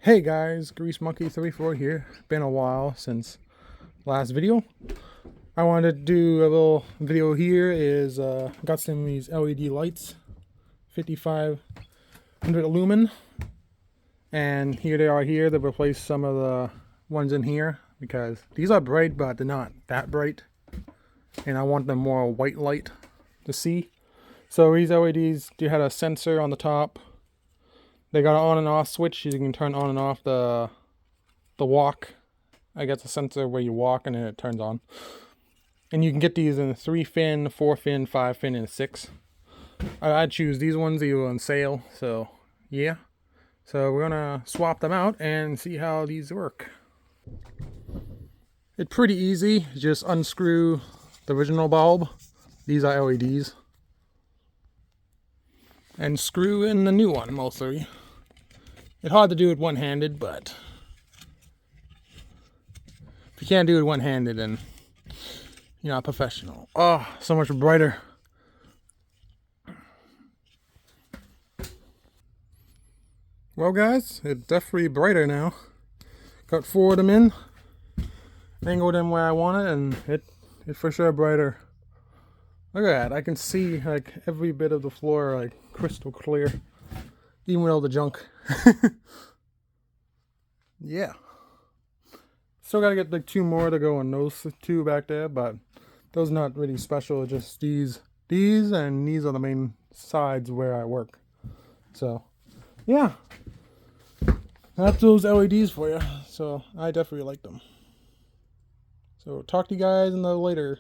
Hey guys, Grease Monkey 34 here. Been a while since last video. I wanted to do a little video here. Got some of these LED lights, 5500 lumen, and here they are here to replace some of the ones in here because these are bright, but they're not that bright, and I want them more white light to see. So these LEDs do have a sensor on the top. They got an on and off switch. You can turn on and off the walk. I guess a sensor where you walk and then it turns on. And you can get these in a 3-fin, 4-fin, 5-fin, and 6. I'd choose these ones. They were on sale. So yeah. So we're gonna swap them out and see how these work. It's pretty easy. Just unscrew the original bulb. These are LEDs. And screw in the new one mostly. It's hard to do it one-handed, but if you can't do it one-handed, then you're not professional. Oh, so much brighter. Well, guys, it's definitely brighter now. Got 4 of them in, angled them where I want it, and it's for sure brighter. Look at that! I can see like every bit of the floor like crystal clear, even with all the junk. Yeah. Still gotta get like 2 more to go on those 2 back there, but those not really special. Just these, and these are the main sides where I work. So, yeah, that's those LEDs for you. So I definitely like them. So talk to you guys in the later.